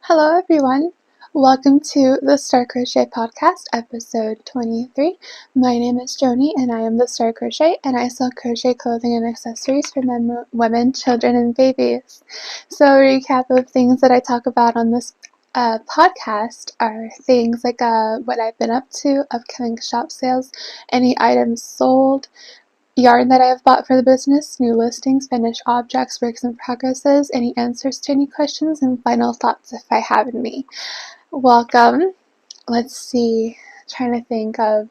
Hello everyone! Welcome to the Star Crochet Podcast, episode 23. My name is Joni and I am the Star Crochet and I sell crochet clothing and accessories for men, women, children, and babies. So a recap of things that I talk about on this podcast are things like what I've been up to, upcoming shop sales, any items sold, yarn that I have bought for the business, new listings, finished objects, works in progresses, any answers to any questions, and final thoughts if I have any. Welcome. Let's see. Trying to think of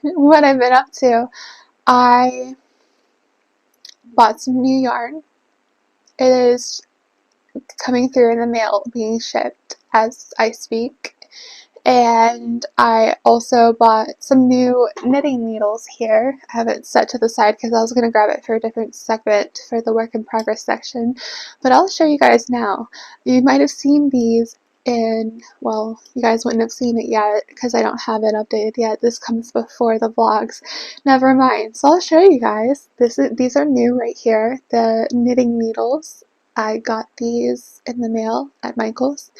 what I've been up to. I bought some new yarn. It is coming through in the mail, being shipped as I speak. And I also bought some new knitting needles here. I have it set to the side because I was going to grab it for a different segment for the work in progress section. But I'll show you guys now. You might have seen these well, you guys wouldn't have seen it yet because I don't have it updated yet. This comes before the vlogs. Never mind. So I'll show you guys. These are new right here. The knitting needles. I got these in the mail at Michael's.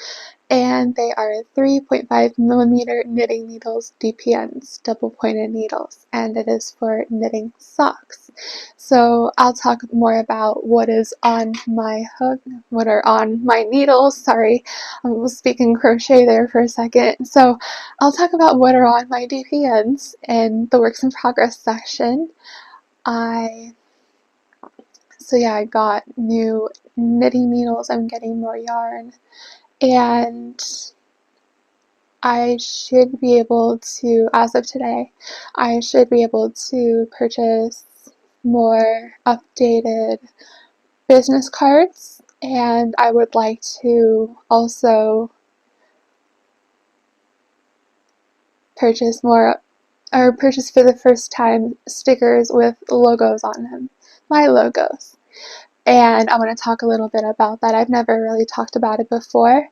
And they are 3.5 millimeter knitting needles, DPNs, double pointed needles, and it is for knitting socks. So I'll talk more about what is on my hook, what are on my needles. Sorry, I was speaking crochet there for a second. So I'll talk about what are on my DPNs in the works in progress section. I got new knitting needles. I'm getting more yarn. And I should be able to, as of today, I should be able to purchase more updated business cards, and I would like to also purchase for the first time stickers with logos on them, my logos. And I want to talk a little bit about that. I've never really talked about it before.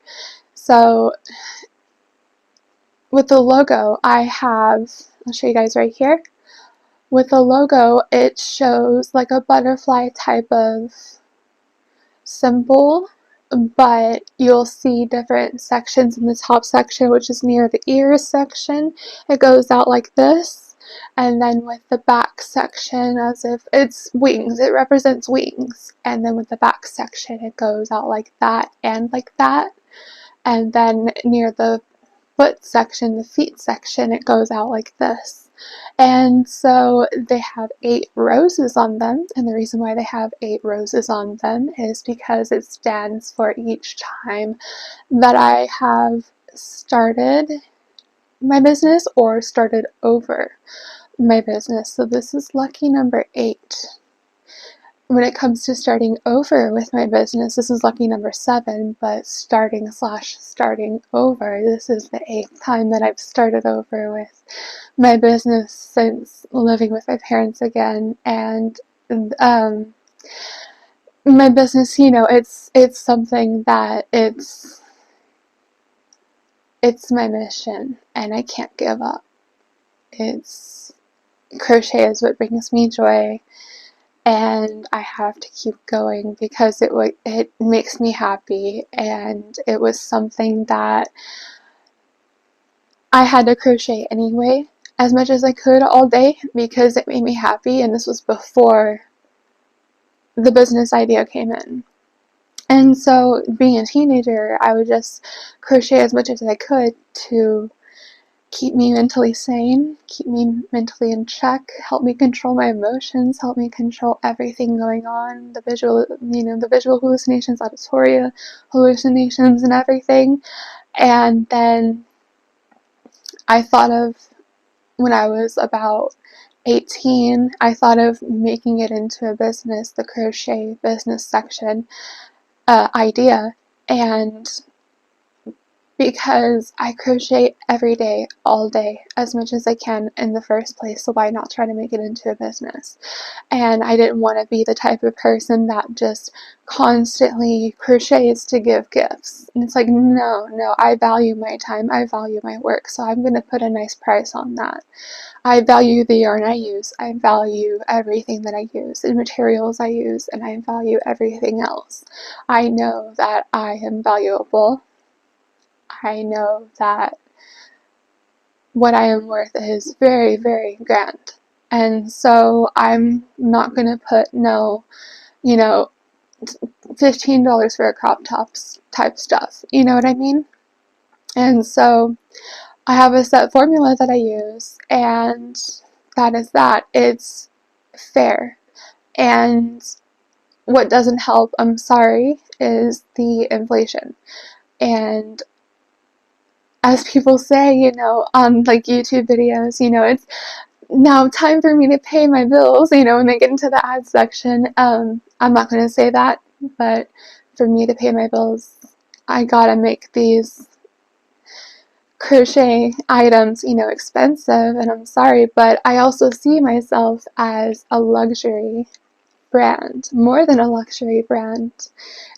So with the logo, I'll show you guys right here. With the logo, it shows like a butterfly type of symbol, but you'll see different sections in the top section, which is near the ears section. It goes out like this, and then with the back section, as if it's wings, it represents wings, and then with the back section, it goes out like that and like that, and then near the foot section, the feet section, it goes out like this. And so they have 8 roses on them, and the reason why they have 8 roses on them is because it stands for each time that I have started my business or started over my business. So this is lucky number 8. When it comes to starting over with my business, this is lucky number 7, but starting over, this is the 8th time that I've started over with my business since living with my parents again. And my business, it's something that it's my mission, and I can't give up. Crochet is what brings me joy. And I have to keep going because it makes me happy, and it was something that I had to crochet anyway, as much as I could all day, because it made me happy, and this was before the business idea came in. And so, being a teenager, I would just crochet as much as I could to keep me mentally sane, keep me mentally in check, help me control my emotions, help me control everything going on, the visual hallucinations, auditory hallucinations, and everything. And then I thought of, when I was about 18, I thought of making it into a business, the crochet business section idea, and because I crochet every day, all day, as much as I can in the first place, so why not try to make it into a business? And I didn't want to be the type of person that just constantly crochets to give gifts. And it's like, no, I value my time, I value my work, so I'm going to put a nice price on that. I value the yarn I use, I value everything that I use, the materials I use, and I value everything else. I know that I am valuable. I know that what I am worth is very, very grand. And so I'm not going to put no, you know, $15 for a crop tops type stuff. You know what I mean? And so I have a set formula that I use, and that is that. It's fair. And what doesn't help, I'm sorry, is the inflation. And as people say, on like YouTube videos, it's now time for me to pay my bills, when they get into the ad section. I'm not going to say that, but for me to pay my bills, I gotta make these crochet items, expensive, and I'm sorry, but I also see myself as a luxury brand, more than a luxury brand,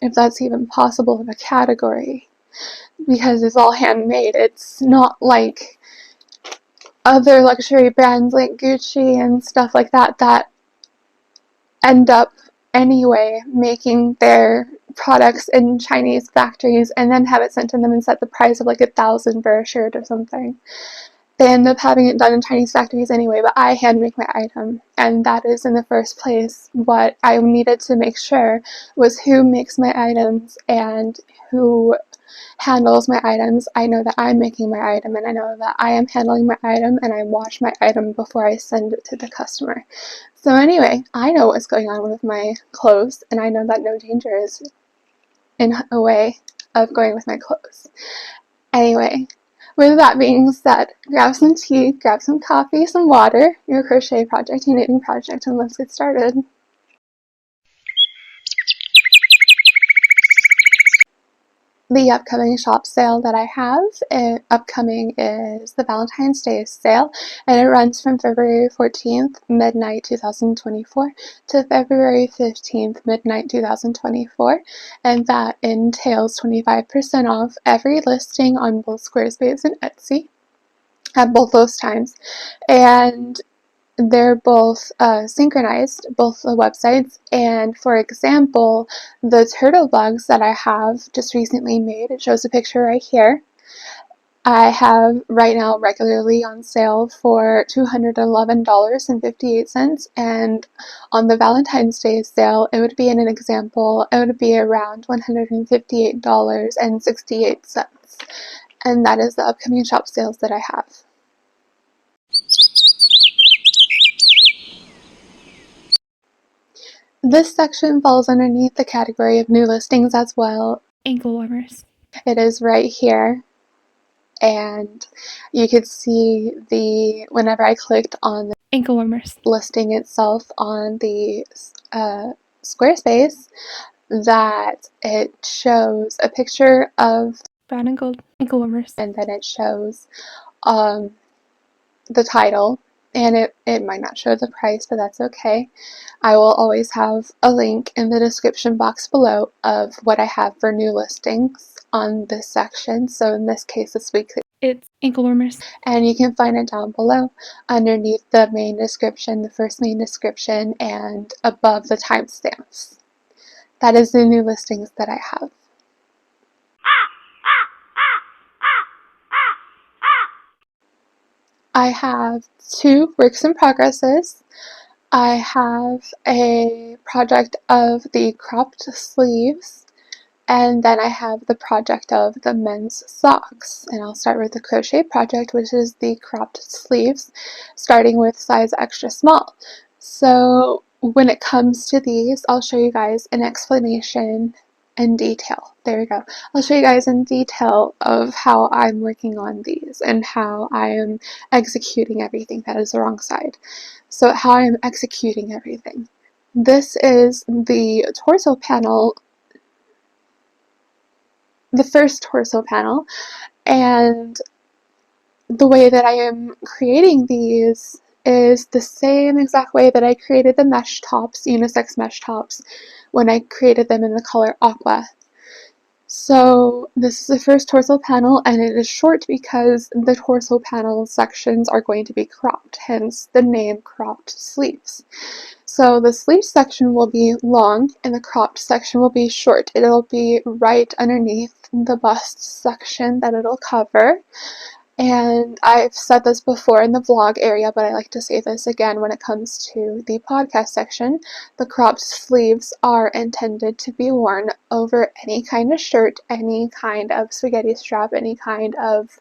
if that's even possible of a category, because it's all handmade. It's not like other luxury brands like Gucci and stuff like that that end up anyway making their products in Chinese factories and then have it sent to them and set the price of like $1,000 for a shirt or something. They end up having it done in Chinese factories anyway, but I hand make my item, and that is in the first place what I needed to make sure was who makes my items and who handles my items. I know that I'm making my item, and I know that I am handling my item, and I wash my item before I send it to the customer. So anyway, I know what's going on with my clothes, and I know that no danger is in a way of going with my clothes. Anyway, with that being said, grab some tea, grab some coffee, some water, your crochet project, your knitting project, and let's get started. The upcoming shop sale that I have upcoming is the Valentine's Day sale, and it runs from February 14th, midnight 2024 to February 15th, midnight 2024, and that entails 25% off every listing on both Squarespace and Etsy at both those times. And they're both synchronized, both the websites, and for example, the turtle bugs that I have just recently made, it shows a picture right here, I have right now regularly on sale for $211.58, and on the Valentine's Day sale, it would be in an example, it would be around $158.68, and that is the upcoming shop sales that I have. This section falls underneath the category of new listings as well. Ankle warmers. It is right here, and you could see whenever I clicked on the Ankle warmers listing itself on the Squarespace, that it shows a picture of brown and gold ankle warmers, and then it shows the title, and it might not show the price, but that's okay. I will always have a link in the description box below of what I have for new listings on this section. So in this case, this week, it's ankle warmers. And you can find it down below underneath the main description, the first main description, and above the timestamps. That is the new listings that I have. I have 2 works in progresses. I have a project of the cropped sleeves, and then I have the project of the men's socks. And I'll start with the crochet project, which is the cropped sleeves, starting with size extra small. So when it comes to these, I'll show you guys an explanation in detail. There we go. I'll show you guys in detail of how I'm working on these and how I am executing everything. That is the wrong side. So how I'm executing everything. This is the torso panel, the first torso panel, And the way that I am creating these is the same exact way that I created the mesh tops, unisex mesh tops, when I created them in the color aqua. So this is the first torso panel, and it is short because the torso panel sections are going to be cropped, hence the name cropped sleeves. So the sleeve section will be long and the cropped section will be short. It'll be right underneath the bust section that it'll cover. And I've said this before in the vlog area, but I like to say this again when it comes to the podcast section. The cropped sleeves are intended to be worn over any kind of shirt, any kind of spaghetti strap, any kind of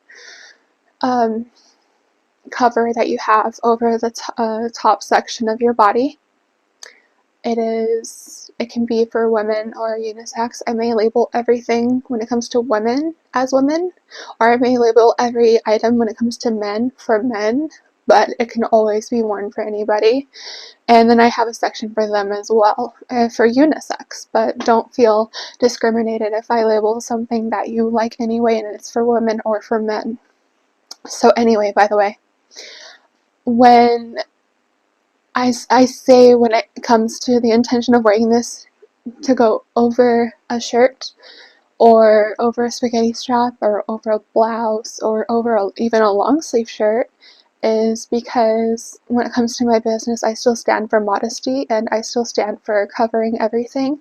cover that you have over the top section of your body. It can be for women or unisex. I may label everything when it comes to women as women, or I may label every item when it comes to men for men, but it can always be worn for anybody. And then I have a section for them as well, for unisex, but don't feel discriminated if I label something that you like anyway and it's for women or for men. So anyway, by the way, when I say when it comes to the intention of wearing this to go over a shirt or over a spaghetti strap or over a blouse or over even a long sleeve shirt, is because when it comes to my business, I still stand for modesty and I still stand for covering everything.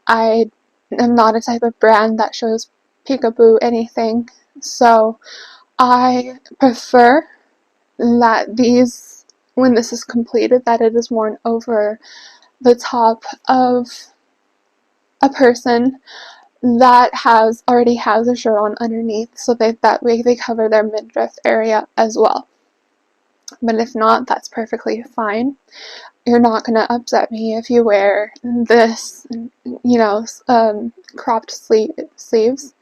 I am not a type of brand that shows peekaboo anything, so I prefer that when this is completed, that it is worn over the top of a person that already has a shirt on underneath, so that way they cover their midriff area as well. But if not, that's perfectly fine. You're not going to upset me if you wear this, cropped sleeves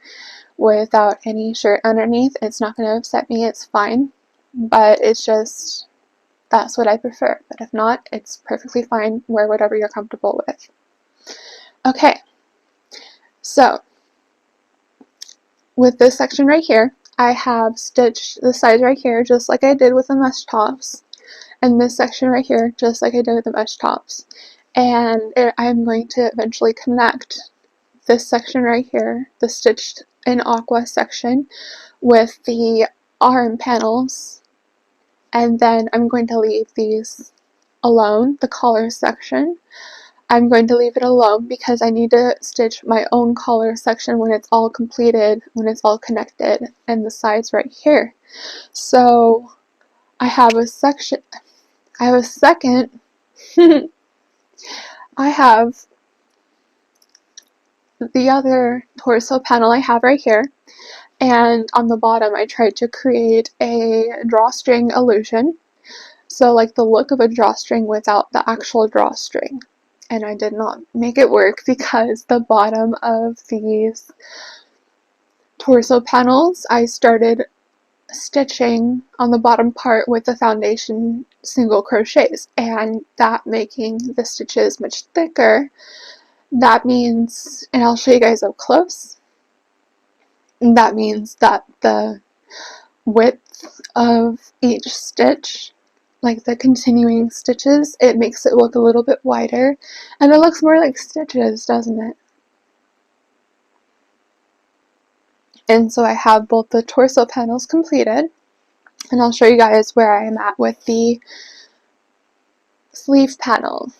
without any shirt underneath. It's not going to upset me, it's fine. But it's just, that's what I prefer. But if not, it's perfectly fine. Wear whatever you're comfortable with. Okay, so with this section right here, I have stitched the sides right here just like I did with the mesh tops, and this section right here just like I did with the mesh tops. And I'm going to eventually connect this section right here, the stitched in aqua section, with the arm panels, and then I'm going to leave these alone, the collar section. I'm going to leave it alone because I need to stitch my own collar section when it's all completed, when it's all connected, and the sides right here. So I have a second, I have the other torso panel I have right here, and on the bottom I tried to create a drawstring illusion, so like the look of a drawstring without the actual drawstring. And I did not make it work because the bottom of these torso panels, I started stitching on the bottom part with the foundation single crochets, and that making the stitches much thicker. That means, and I'll show you guys up close, that means that the width of each stitch, like the continuing stitches, it makes it look a little bit wider, and it looks more like stitches, doesn't it? And so I have both the torso panels completed, and I'll show you guys where I am at with the sleeve panel.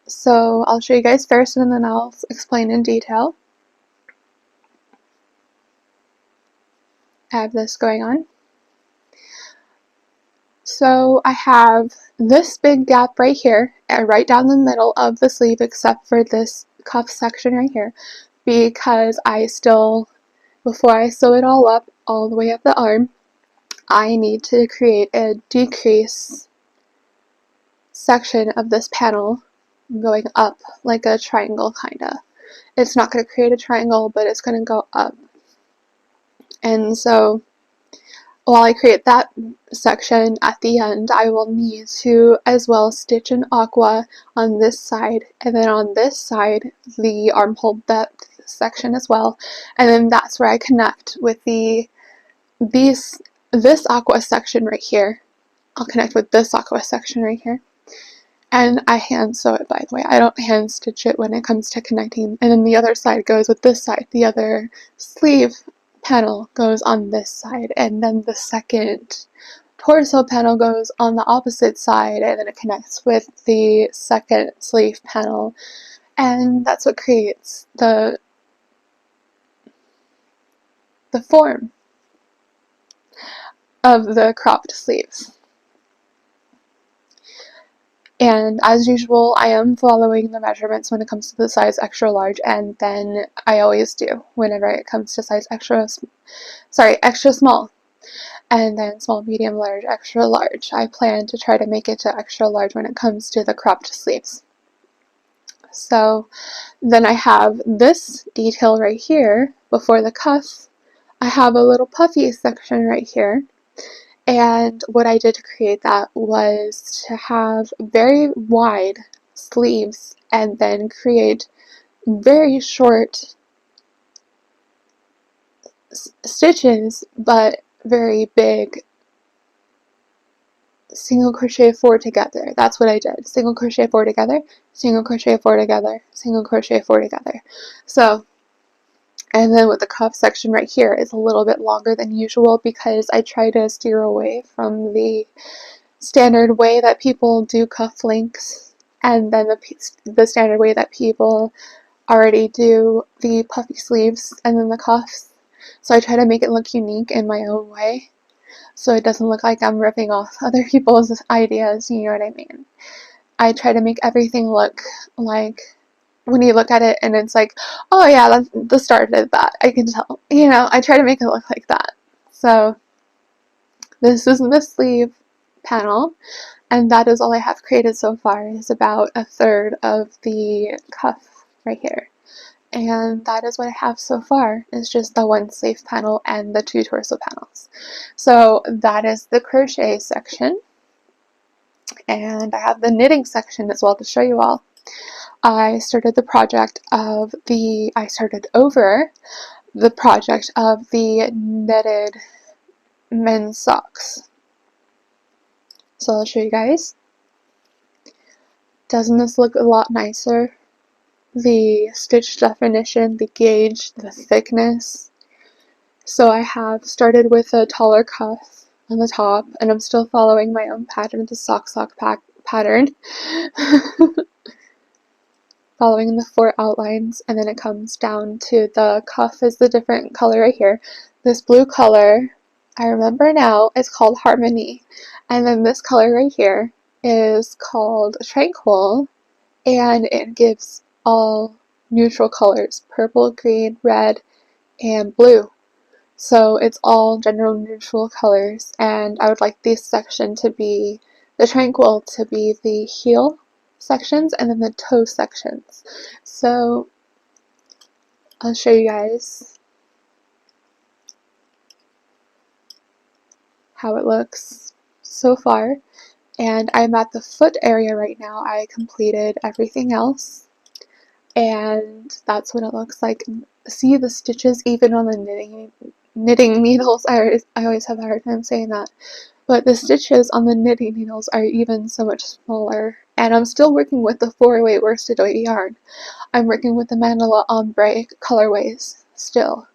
So I'll show you guys first, and then I'll explain in detail. I have this going on. So I have this big gap right here, right down the middle of the sleeve, except for this cuff section right here, because before I sew it all up, all the way up the arm, I need to create a decrease section of this panel going up like a triangle, kinda. It's not going to create a triangle, but it's going to go up. And so while I create that section at the end, I will need to as well stitch an aqua on this side, and then on this side the armhole depth section as well, and then that's where I connect with this aqua section right here. I'll connect with this aqua section right here. And I hand sew it, by the way. I don't hand stitch it when it comes to connecting. And then the other side goes with this side. The other sleeve panel goes on this side. And then the second torso panel goes on the opposite side, and then it connects with the second sleeve panel. And that's what creates the form of the cropped sleeves. And as usual, I am following the measurements when it comes to the size extra large, and then I always do whenever it comes to size extra small, and then small, medium, large, extra large. I plan to try to make it to extra large when it comes to the cropped sleeves. So then I have this detail right here before the cuff. I have a little puffy section right here. And what I did to create that was to have very wide sleeves and then create very short stitches, but very big single crochet 4 together. That's what I did. Single crochet 4 together, single crochet 4 together, single crochet 4 together. So, and then with the cuff section right here is a little bit longer than usual because I try to steer away from the standard way that people do cuff links, and then the standard way that people already do the puffy sleeves and then the cuffs. So I try to make it look unique in my own way, so it doesn't look like I'm ripping off other people's ideas, you know what I mean? I try to make everything look like, when you look at it and it's like, oh yeah, that's the start of that, I can tell, you know, I try to make it look like that. So this is the sleeve panel, and that is all I have created so far, is about a third of the cuff right here. And that is what I have so far, is just the one sleeve panel and the two torso panels. So that is the crochet section. And I have the knitting section as well to show you all. I started over the project of the knitted men's socks. So I'll show you guys. Doesn't this look a lot nicer? The stitch definition, the gauge, the thickness. So I have started with a taller cuff on the top, and I'm still following my own pattern, the sock pattern. Following the 4 outlines, and then it comes down to the cuff is the different color right here. This blue color, I remember now, is called Harmony, and then this color right here is called Tranquil, and it gives all neutral colors: purple, green, red, and blue. So it's all general neutral colors, and I would like this section to be, the Tranquil to be the heel sections and then the toe sections. So I'll show you guys how it looks so far. And I'm at the foot area right now. I completed everything else, and that's what it looks like. See the stitches even on the knitting needles. I always have a hard time saying that. But the stitches on the knitting needles are even so much smaller. And I'm still working with the 4-way worsted weight yarn. I'm working with the Mandala Ombre colorways still.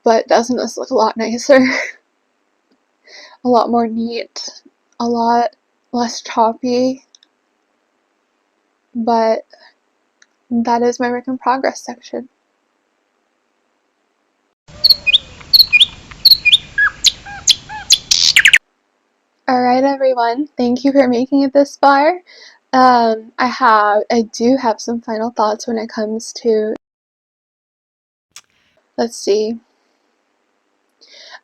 But doesn't this look a lot nicer? A lot more neat. A lot less choppy. But that is my work in progress section. Alright everyone, thank you for making it this far. I do have some final thoughts when it comes to, let's see,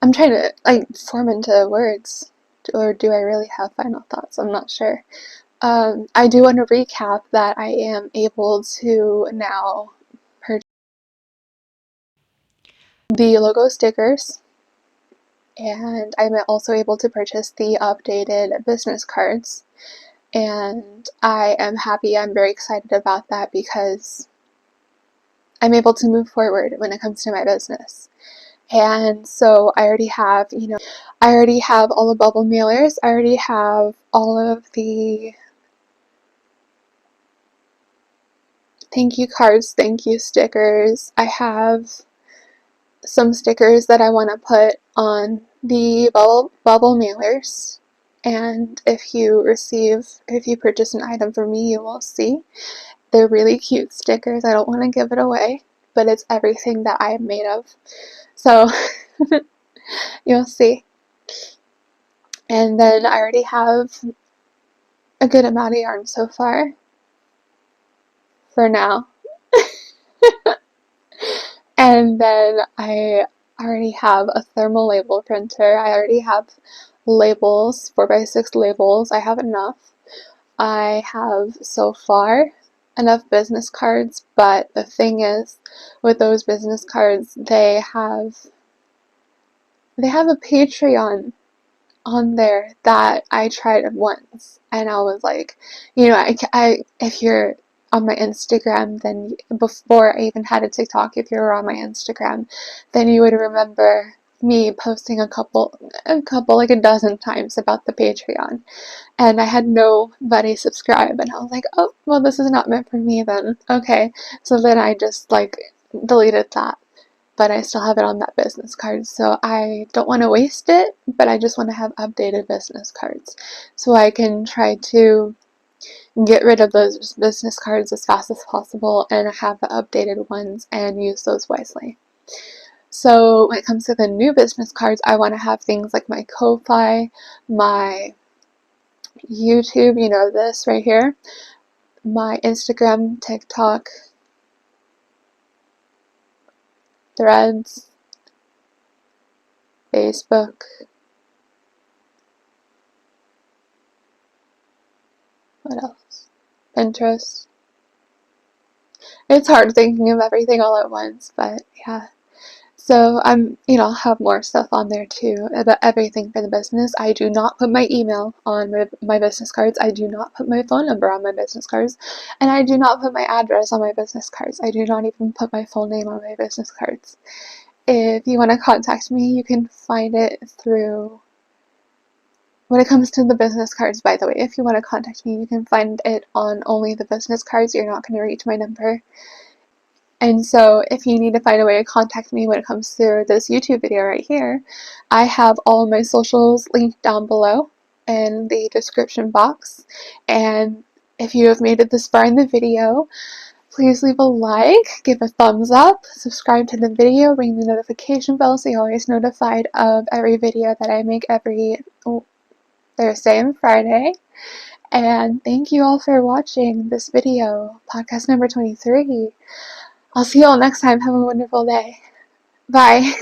I'm trying to form into words, or do I really have final thoughts? I'm not sure. I do want to recap that I am able to now purchase the logo stickers, and I'm also able to purchase the updated business cards. And I am happy, I'm very excited about that, because I'm able to move forward when it comes to my business. And so I already have, all the bubble mailers. I already have all of the thank you cards, thank you stickers. I have some stickers that I want to put on the bubble mailers. And if you purchase an item from me, you will see. They're really cute stickers. I don't want to give it away, but it's everything that I am made of. So you'll see. And then I already have a good amount of yarn so far. For now. And then I already have a thermal label printer. I already have labels, 4x6 labels. I have enough. I have so far enough business cards, but the thing is, with those business cards, they have a Patreon on there that I tried once, and I was like, if you're on my Instagram, then before I even had a TikTok, if you were on my Instagram, then you would remember me posting a couple, like a dozen times about the Patreon, and I had nobody subscribe, and I was like, oh, well, this is not meant for me then. Okay, so then I just like deleted that. But I still have it on that business card, so I don't want to waste it, but I just want to have updated business cards, so I can try to get rid of those business cards as fast as possible and have the updated ones and use those wisely. So when it comes to the new business cards, I want to have things like my Ko-Fi, my YouTube, this right here, my Instagram, TikTok, Threads, Facebook, what else? Pinterest. It's hard thinking of everything all at once, but yeah. So I'll have more stuff on there too about everything for the business. I do not put my email on my business cards. I do not put my phone number on my business cards. And I do not put my address on my business cards. I do not even put my full name on my business cards. If you want to contact me, you can find it through, when it comes to the business cards, by the way, if you want to contact me, you can find it on only the business cards. You're not going to reach my number. And so if you need to find a way to contact me when it comes to this YouTube video right here, I have all of my socials linked down below in the description box. And if you have made it this far in the video, please leave a like, give a thumbs up, subscribe to the video, ring the notification bell so you're always notified of every video that I make every Thursday and Friday. And thank you all for watching this video, podcast number 23. I'll see you all next time. Have a wonderful day. Bye.